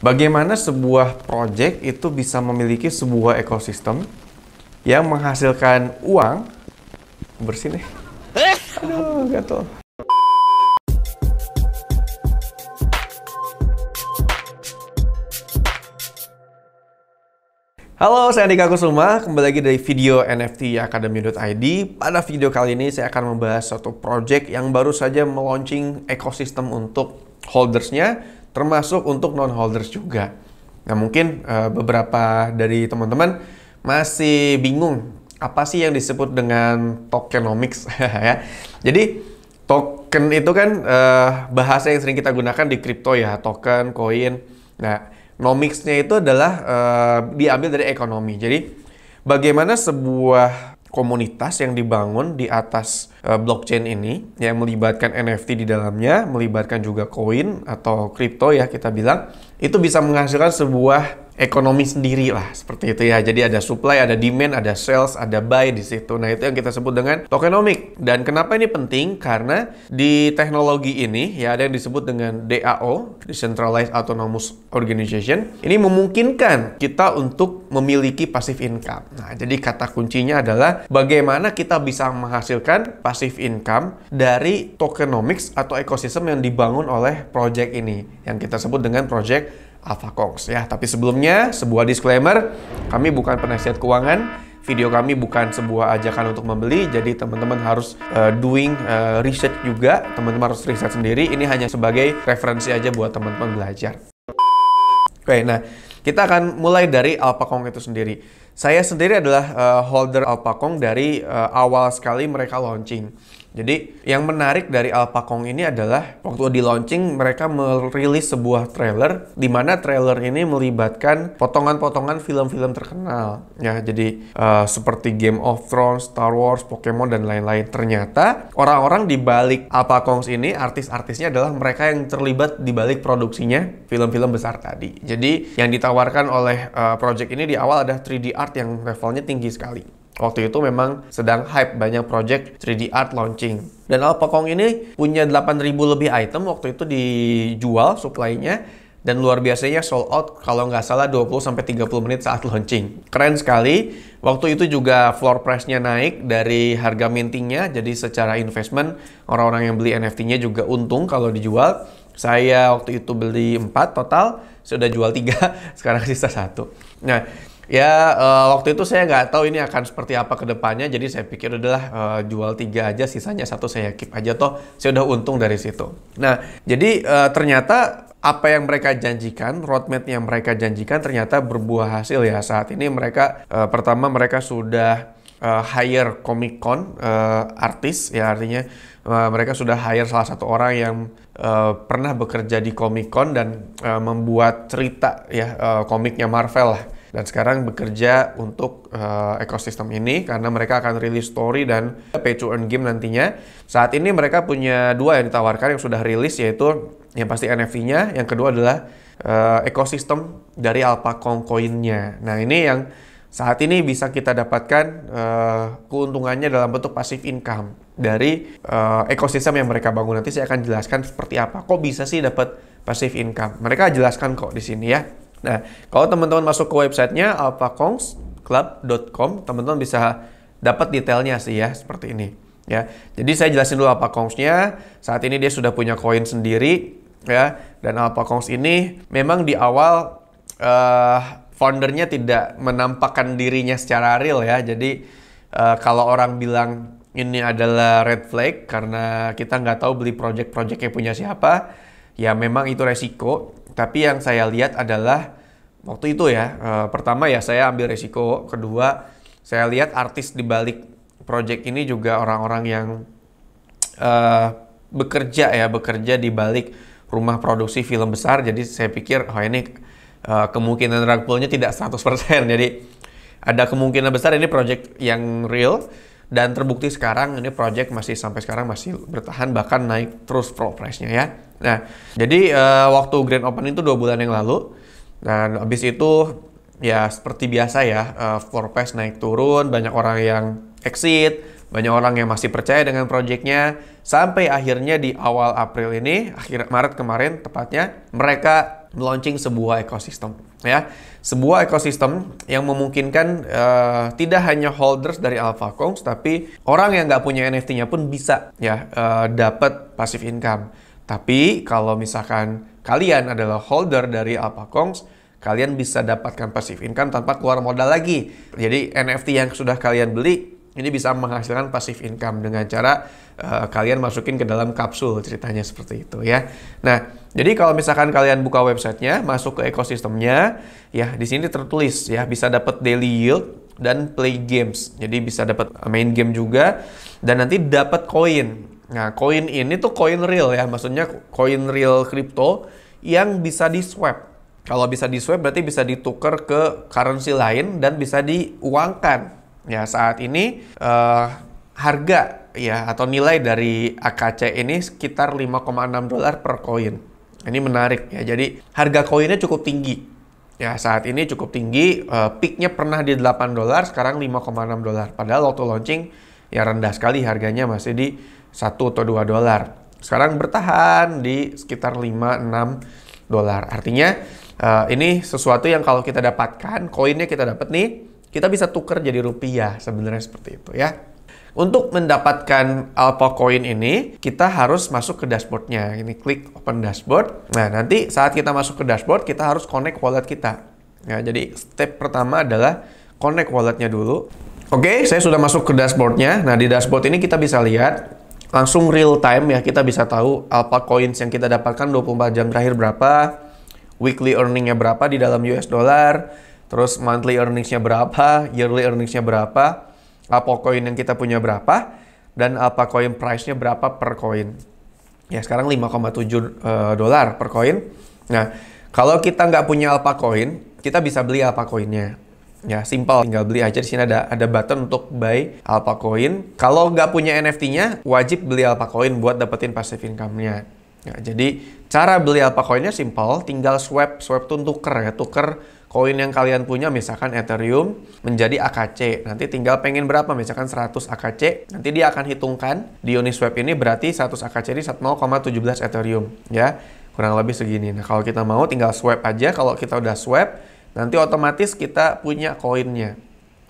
Bagaimana sebuah project itu bisa memiliki sebuah ekosistem yang menghasilkan uang. Bersih nih. Aduh, gatel. Halo, saya Andika Kusuma. Kembali lagi dari video NFT Academy.id. Pada video kali ini saya akan membahas suatu project yang baru saja meluncing ekosistem untuk holdersnya, termasuk untuk non-holders juga. Nah, mungkin beberapa dari teman-teman masih bingung apa sih yang disebut dengan tokenomics ya. Jadi token itu kan bahasa yang sering kita gunakan di kripto ya, token, koin. Nah, nomics-nya itu adalah diambil dari ekonomi. Jadi bagaimana sebuah komunitas yang dibangun di atas blockchain ini yang melibatkan NFT di dalamnya, melibatkan juga koin atau kripto ya kita bilang, itu bisa menghasilkan sebuah ekonomi sendiri lah, seperti itu ya. Jadi ada supply, ada demand, ada sales, ada buy di situ. Nah, itu yang kita sebut dengan tokenomic. Dan kenapa ini penting? Karena di teknologi ini ya ada yang disebut dengan DAO, Decentralized Autonomous Organization. Ini memungkinkan kita untuk memiliki passive income. Nah, jadi kata kuncinya adalah bagaimana kita bisa menghasilkan passive income dari tokenomics atau ekosistem yang dibangun oleh project ini, yang kita sebut dengan project AlphaKongs ya. Tapi sebelumnya sebuah disclaimer, kami bukan penasihat keuangan, video kami bukan sebuah ajakan untuk membeli, jadi teman-teman harus doing research juga, teman-teman harus riset sendiri. Ini hanya sebagai referensi aja buat teman-teman belajar. Oke, nah kita akan mulai dari AlphaKong itu sendiri. Saya sendiri adalah holder AlphaKong dari awal sekali mereka launching. Jadi yang menarik dari AlphaKong ini adalah waktu di launching mereka merilis sebuah trailer, di mana trailer ini melibatkan potongan-potongan film-film terkenal ya. Jadi seperti Game of Thrones, Star Wars, Pokemon dan lain-lain. Ternyata orang-orang di balik AlphaKongs ini, artis-artisnya adalah mereka yang terlibat di balik produksinya film-film besar tadi. Jadi yang ditawarkan oleh project ini di awal ada 3D art yang levelnya tinggi sekali. Waktu itu memang sedang hype banyak project 3D art launching. Dan AlphaKong ini punya 8.000 lebih item waktu itu dijual supply-nya. Dan luar biasanya sold out kalau nggak salah 20-30 menit saat launching. Keren sekali. Waktu itu juga floor price-nya naik dari harga mintingnya. Jadi secara investment orang-orang yang beli NFT-nya juga untung kalau dijual. Saya waktu itu beli 4 total. Sudah jual 3, sekarang sisa 1. Nah, ya waktu itu saya nggak tahu ini akan seperti apa ke depannya, jadi saya pikir udahlah jual 3 aja, sisanya 1 saya keep aja, toh saya udah untung dari situ. Nah, jadi ternyata apa yang mereka janjikan, roadmap yang mereka janjikan ternyata berbuah hasil ya. Saat ini mereka pertama mereka sudah hire Comic Con artis ya, artinya mereka sudah hire salah satu orang yang pernah bekerja di Comic Con dan membuat cerita ya komiknya Marvel lah. Dan sekarang bekerja untuk ekosistem ini karena mereka akan rilis story dan pay to earn game nantinya. Saat ini mereka punya 2 yang ditawarkan yang sudah rilis, yaitu yang pasti NFT-nya, yang kedua adalah ekosistem dari AlphaKong koinnya. Nah, ini yang saat ini bisa kita dapatkan keuntungannya dalam bentuk passive income dari ekosistem yang mereka bangun. Nanti saya akan jelaskan seperti apa. Kok bisa sih dapat passive income? Mereka jelaskan kok di sini ya. Nah, kalau teman-teman masuk ke websitenya alphakongsclub.com, teman-teman bisa dapat detailnya sih ya, seperti ini. Ya, jadi saya jelasin dulu AlphaKongs-nya. Saat ini dia sudah punya koin sendiri, ya. Dan AlphaKongs ini memang di awal foundernya tidak menampakkan dirinya secara real ya. Jadi kalau orang bilang ini adalah red flag karena kita nggak tahu beli project-project yang punya siapa, ya memang itu resiko. Tapi yang saya lihat adalah waktu itu ya, pertama ya saya ambil resiko, kedua saya lihat artis di balik project ini juga orang-orang yang bekerja di balik rumah produksi film besar. Jadi saya pikir ini kemungkinan rug pull-nya tidak 100%. Jadi ada kemungkinan besar ini project yang real. Dan terbukti sekarang ini project sampai sekarang masih bertahan, bahkan naik terus floor price-nya ya. Nah, jadi waktu grand opening itu 2 bulan yang lalu, dan habis itu ya seperti biasa ya, floor price naik turun, banyak orang yang exit, banyak orang yang masih percaya dengan project-nya, sampai akhirnya di awal April ini, akhir Maret kemarin tepatnya, mereka launching sebuah ekosistem, ya. Sebuah ekosistem yang memungkinkan tidak hanya holders dari AlphaCongs, tapi orang yang nggak punya NFT-nya pun bisa ya dapat passive income. Tapi kalau misalkan kalian adalah holder dari AlphaCongs, kalian bisa dapatkan passive income tanpa keluar modal lagi. Jadi NFT yang sudah kalian beli ini bisa menghasilkan passive income dengan cara kalian masukin ke dalam kapsul, ceritanya seperti itu ya. Nah, jadi kalau misalkan kalian buka websitenya, masuk ke ekosistemnya, ya di sini tertulis ya bisa dapat daily yield dan play games. Jadi bisa dapat main game juga dan nanti dapat koin. Nah, koin ini tuh koin real ya, maksudnya koin real crypto yang bisa di swap. Kalau bisa di swap berarti bisa ditukar ke currency lain dan bisa diuangkan. Ya, saat ini harga ya atau nilai dari AKC ini sekitar $5,6 per koin. Ini menarik ya. Jadi harga koinnya cukup tinggi. Ya, saat ini cukup tinggi. Peaknya pernah di $8, sekarang $5,6. Padahal waktu launching ya rendah sekali harganya, masih di $1 atau $2. Sekarang bertahan di sekitar $5-6. Artinya ini sesuatu yang kalau kita dapatkan, koinnya kita dapat nih, kita bisa tuker jadi rupiah, sebenarnya seperti itu ya. Untuk mendapatkan AlphaCoin ini, kita harus masuk ke dashboardnya. Ini klik open dashboard. Nah, nanti saat kita masuk ke dashboard, kita harus connect wallet kita. Ya, jadi step pertama adalah connect walletnya dulu. Oke, saya sudah masuk ke dashboardnya. Nah, di dashboard ini kita bisa lihat langsung real time ya. Kita bisa tahu AlphaCoins yang kita dapatkan 24 jam terakhir berapa, weekly earningnya berapa di dalam US dollar, terus monthly earningsnya berapa, yearly earningsnya berapa, AlphaCoin yang kita punya berapa, dan AlphaCoin price-nya berapa per koin. Ya, sekarang $5,7 per koin. Nah, kalau kita nggak punya AlphaCoin, kita bisa beli AlphaCoin-nya. Ya, simple. Tinggal beli aja. Di sini ada button untuk buy AlphaCoin. Kalau nggak punya NFT-nya, wajib beli AlphaCoin buat dapetin passive income-nya. Ya, jadi, cara beli AlphaCoin-nya simple. Tinggal swap. Swap tuh tuker ya. Tuker koin yang kalian punya, misalkan Ethereum, menjadi AKC. Nanti tinggal pengen berapa, misalkan 100 AKC. Nanti dia akan hitungkan di Uniswap ini berarti 100 AKC ini 0,17 Ethereum. Ya, kurang lebih segini. Nah, kalau kita mau tinggal swap aja. Kalau kita udah swap, nanti otomatis kita punya koinnya.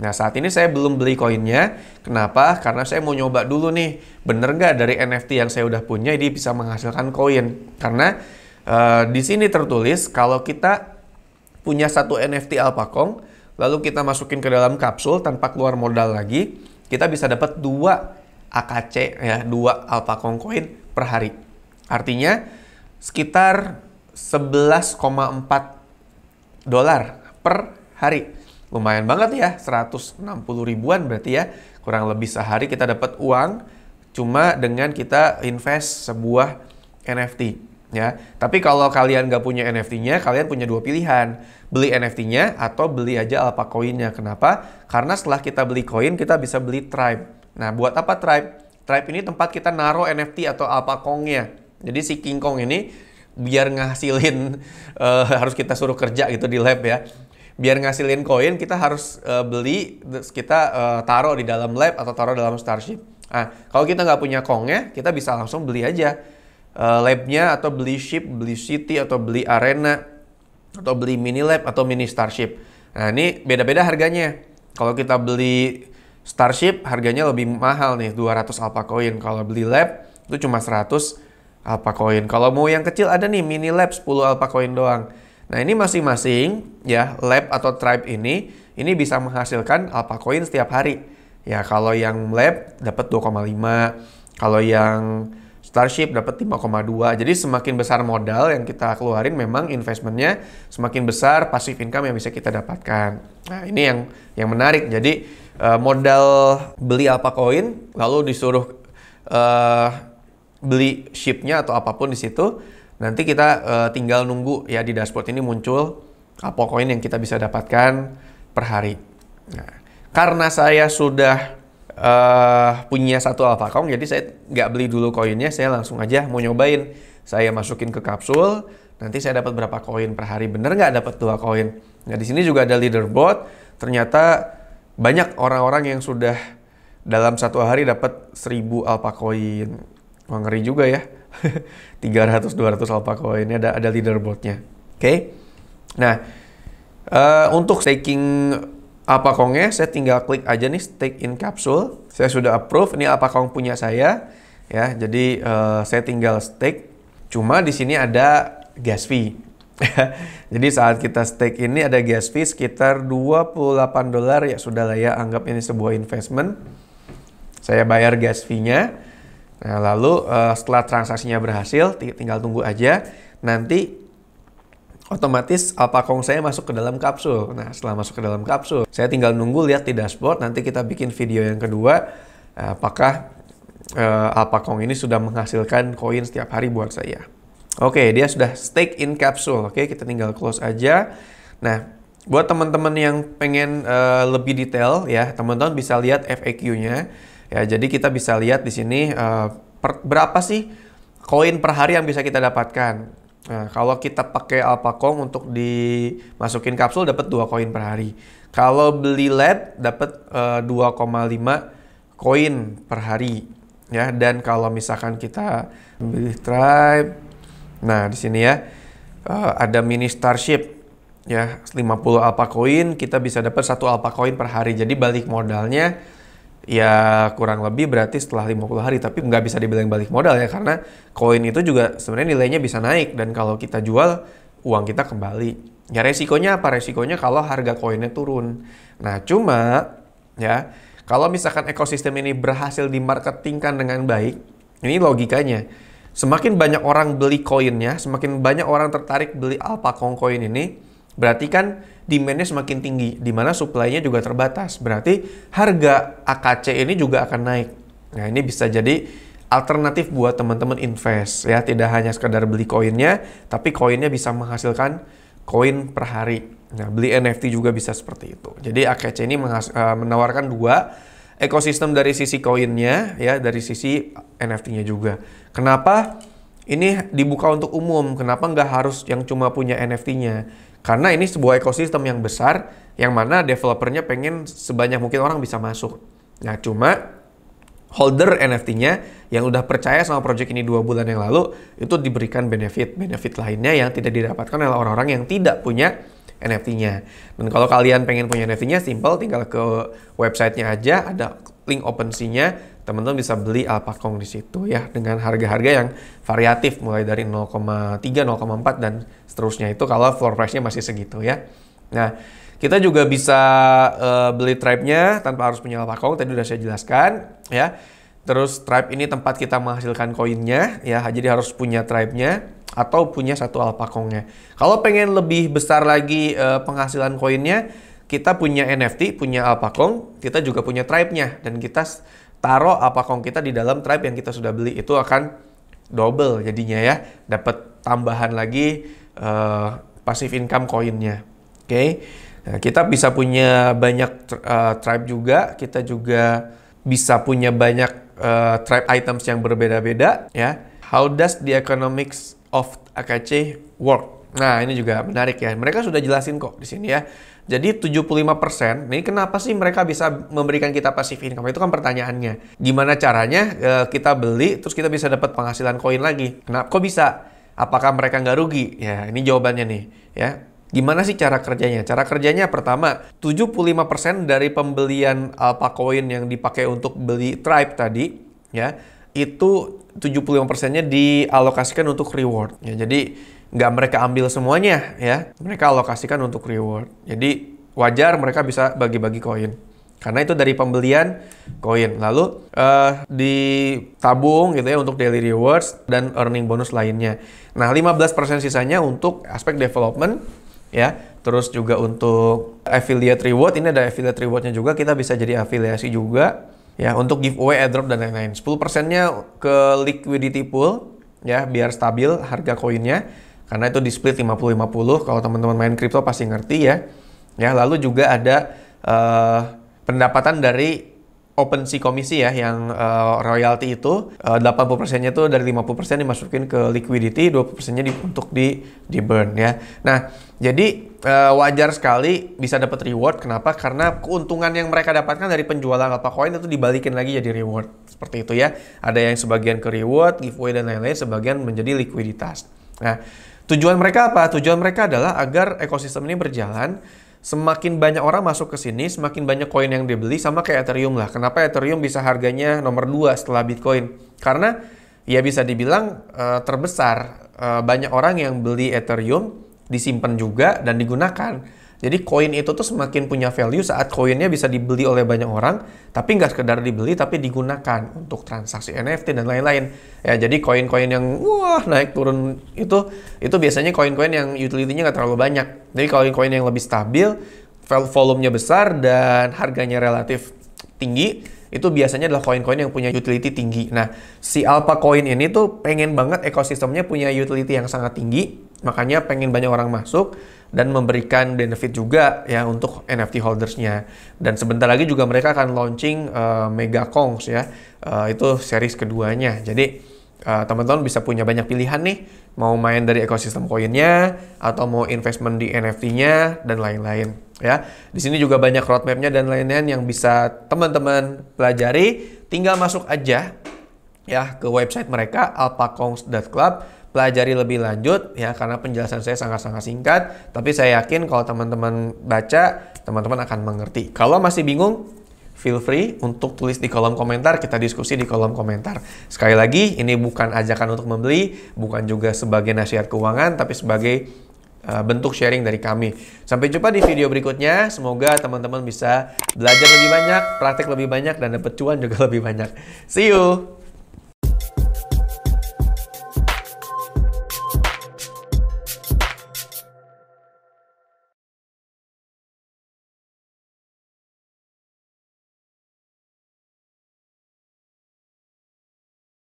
Nah, saat ini saya belum beli koinnya. Kenapa? Karena saya mau nyoba dulu nih, bener nggak dari NFT yang saya udah punya ini bisa menghasilkan koin. Karena di sini tertulis kalau kita punya satu NFT AlphaCong, lalu kita masukin ke dalam kapsul tanpa keluar modal lagi, kita bisa dapat 2 AKC ya, 2 AlphaCong coin per hari. Artinya sekitar $11,4 per hari. Lumayan banget ya, 160 ribuan berarti ya. Kurang lebih sehari kita dapat uang cuma dengan kita invest sebuah NFT. Ya, tapi kalau kalian nggak punya NFT-nya, kalian punya 2 pilihan. Beli NFT-nya atau beli aja AlphaCoin-nya. Kenapa? Karena setelah kita beli koin, kita bisa beli Tribe. Nah, buat apa Tribe? Tribe ini tempat kita naruh NFT atau AlphaCong-nya. Jadi si King Kong ini biar ngasilin, harus kita suruh kerja gitu di lab ya. Biar ngasilin koin, kita harus beli, kita taruh di dalam lab atau taruh dalam Starship. Nah, kalau kita nggak punya Kong-nya, kita bisa langsung beli aja lab-nya, atau beli ship, beli city, atau beli arena, atau beli mini lab, atau mini Starship. Nah, ini beda-beda harganya. Kalau kita beli Starship, harganya lebih mahal nih, 200 AlphaCoin. Kalau beli lab, itu cuma 100 AlphaCoin. Kalau mau yang kecil ada nih, mini lab 10 AlphaCoin doang. Nah, ini masing-masing ya, lab atau tribe ini bisa menghasilkan AlphaCoin setiap hari. Ya, kalau yang lab dapat 2,5, kalau yang Starship dapat 5,2. Jadi semakin besar modal yang kita keluarin, memang investmentnya semakin besar passive income yang bisa kita dapatkan. Nah, ini yang menarik. Jadi modal beli AlphaCoin, lalu disuruh beli ship-nya atau apapun di situ. Nanti kita tinggal nunggu ya, di dashboard ini muncul AlphaCoin yang kita bisa dapatkan per hari. Nah, karena saya sudah punya satu AlphaCong, jadi saya nggak beli dulu koinnya, saya langsung aja mau nyobain. Saya masukin ke kapsul, nanti saya dapat berapa koin per hari. Bener nggak dapat 2 koin? Nah, di sini juga ada leaderboard. Ternyata banyak orang-orang yang sudah dalam 1 hari dapat 1000 AlphaCoin. Wah, ngeri juga ya. 300-200 AlphaCoin, ada leaderboardnya. Oke. Nah, untuk staking Alpacongnya, saya tinggal klik aja nih stake in capsule. Saya sudah approve. Ini Alpacong punya saya, ya. Jadi saya tinggal stake. Cuma di sini ada gas fee. Jadi saat kita stake ini ada gas fee sekitar $28 ya, sudah lah ya, anggap ini sebuah investment. Saya bayar gas fee-nya. Nah, lalu setelah transaksinya berhasil, tinggal tunggu aja. Nanti otomatis Alpacong saya masuk ke dalam kapsul. Nah, setelah masuk ke dalam kapsul, saya tinggal nunggu lihat di dashboard. Nanti kita bikin video yang kedua, apakah Alpacong ini sudah menghasilkan koin setiap hari buat saya. Oke, dia sudah stake in capsule. Oke, kita tinggal close aja. Nah, buat teman-teman yang pengen lebih detail ya, teman-teman bisa lihat FAQ-nya. Ya, jadi kita bisa lihat di sini berapa sih koin per hari yang bisa kita dapatkan. Nah, kalau kita pakai Alpacong untuk dimasukin kapsul dapat 2 koin per hari. Kalau beli LED dapat 2,5 koin per hari. Ya, dan kalau misalkan kita beli Tribe, nah di sini ya ada mini Starship ya, 50 Alpacoin, kita bisa dapat 1 Alpacoin per hari. Jadi balik modalnya ya kurang lebih berarti setelah 50 hari, tapi nggak bisa dibilang balik modal ya, karena koin itu juga sebenarnya nilainya bisa naik, dan kalau kita jual uang kita kembali. Ya resikonya apa? Resikonya kalau harga koinnya turun. Nah cuma ya kalau misalkan ekosistem ini berhasil dimarketingkan dengan baik, ini logikanya semakin banyak orang beli koinnya, semakin banyak orang tertarik beli Alpacong koin ini, berarti kan demand-nya semakin tinggi, di mana supply-nya juga terbatas. Berarti harga AKC ini juga akan naik. Nah, ini bisa jadi alternatif buat teman-teman invest ya, tidak hanya sekadar beli koinnya, tapi koinnya bisa menghasilkan koin per hari. Nah, beli NFT juga bisa seperti itu. Jadi AKC ini menawarkan 2 ekosistem dari sisi koinnya ya, dari sisi NFT-nya juga. Kenapa ini dibuka untuk umum? Kenapa nggak harus yang cuma punya NFT-nya? Karena ini sebuah ekosistem yang besar, yang mana developernya pengen sebanyak mungkin orang bisa masuk. Nah, cuma holder NFT-nya yang udah percaya sama project ini 2 bulan yang lalu, itu diberikan benefit lainnya yang tidak didapatkan oleh orang-orang yang tidak punya NFT-nya. Dan kalau kalian pengen punya NFT-nya, simple, tinggal ke websitenya aja, ada link OpenSea-nya, teman-teman bisa beli Alpacong di situ ya, dengan harga-harga yang variatif mulai dari 0,3, 0,4 dan seterusnya, itu kalau floor price-nya masih segitu ya. Nah, kita juga bisa beli Tribe-nya tanpa harus punya Alpacong, tadi udah saya jelaskan ya. Terus Tribe ini tempat kita menghasilkan koinnya ya, jadi harus punya Tribe-nya atau punya 1 Alpacong-nya. Kalau pengen lebih besar lagi penghasilan koinnya, kita punya NFT, punya Alpacong, kita juga punya Tribe-nya, dan kita taruh Alpacong kita di dalam Tribe yang kita sudah beli, itu akan double jadinya ya, dapat tambahan lagi passive income koinnya. Oke. Nah, kita bisa punya banyak Tribe juga, kita juga bisa punya banyak Tribe items yang berbeda-beda ya. How does the economics of AKC work? Nah, ini juga menarik ya. Mereka sudah jelasin kok di sini ya. Jadi 75%, ini kenapa sih mereka bisa memberikan kita passive income? Itu kan pertanyaannya. Gimana caranya kita beli, terus kita bisa dapat penghasilan koin lagi? Kenapa? Kok bisa? Apakah mereka nggak rugi? Ya, ini jawabannya nih. Ya, gimana sih cara kerjanya? Cara kerjanya pertama, 75% dari pembelian Alpacoin yang dipakai untuk beli Tribe tadi, ya, itu 75%-nya dialokasikan untuk reward. Ya, jadi nggak mereka ambil semuanya ya, mereka alokasikan untuk reward. Jadi wajar mereka bisa bagi-bagi koin, karena itu dari pembelian koin. Lalu ditabung gitu ya untuk daily rewards dan earning bonus lainnya. Nah, 15% sisanya untuk aspek development ya, terus juga untuk affiliate reward. Ini ada affiliate rewardnya juga, kita bisa jadi afiliasi juga ya, untuk giveaway, airdrop dan lain-lain. 10%-nya ke liquidity pool ya, biar stabil harga koinnya, karena itu di split 50-50. Kalau teman-teman main kripto pasti ngerti ya. Ya, lalu juga ada pendapatan dari OpenSea komisi ya, yang royalty itu 80%-nya itu dari 50% dimasukin ke liquidity, 20%-nya untuk di burn ya. Nah, jadi wajar sekali bisa dapat reward. Kenapa? Karena keuntungan yang mereka dapatkan dari penjualan Alpacoin itu dibalikin lagi jadi reward. Seperti itu ya. Ada yang sebagian ke reward, giveaway dan lain-lain, sebagian menjadi likuiditas. Nah, Tujuan mereka apa? Tujuan mereka adalah agar ekosistem ini berjalan, semakin banyak orang masuk ke sini, semakin banyak koin yang dibeli, sama kayak Ethereum lah. Kenapa Ethereum bisa harganya nomor 2 setelah Bitcoin? Karena ya bisa dibilang terbesar. Banyak orang yang beli Ethereum, disimpan juga, dan digunakan. Jadi koin itu tuh semakin punya value saat koinnya bisa dibeli oleh banyak orang, tapi nggak sekedar dibeli, tapi digunakan untuk transaksi NFT dan lain-lain. Ya, jadi koin-koin yang wah naik turun itu biasanya koin-koin yang utility-nya nggak terlalu banyak. Jadi koin-koin yang lebih stabil, volumenya besar dan harganya relatif tinggi, itu biasanya adalah koin-koin yang punya utility tinggi. Nah, si Alpha Coin ini tuh pengen banget ekosistemnya punya utility yang sangat tinggi, makanya pengen banyak orang masuk dan memberikan benefit juga ya untuk NFT holdersnya. Dan sebentar lagi juga mereka akan launching Mega Kongs ya, itu series keduanya. Jadi teman-teman bisa punya banyak pilihan nih, mau main dari ekosistem koinnya atau mau investment di NFT-nya dan lain-lain ya. Di sini juga banyak roadmap-nya dan lain-lain yang bisa teman-teman pelajari. Tinggal masuk aja ya ke website mereka alphakongs.club, pelajari lebih lanjut ya, karena penjelasan saya sangat-sangat singkat, tapi saya yakin kalau teman-teman baca, teman-teman akan mengerti. Kalau masih bingung, feel free untuk tulis di kolom komentar, kita diskusi di kolom komentar. Sekali lagi, ini bukan ajakan untuk membeli, bukan juga sebagai nasihat keuangan, tapi sebagai bentuk sharing dari kami. Sampai jumpa di video berikutnya. Semoga teman-teman bisa belajar lebih banyak, praktek lebih banyak, dan dapat cuan juga lebih banyak. See you!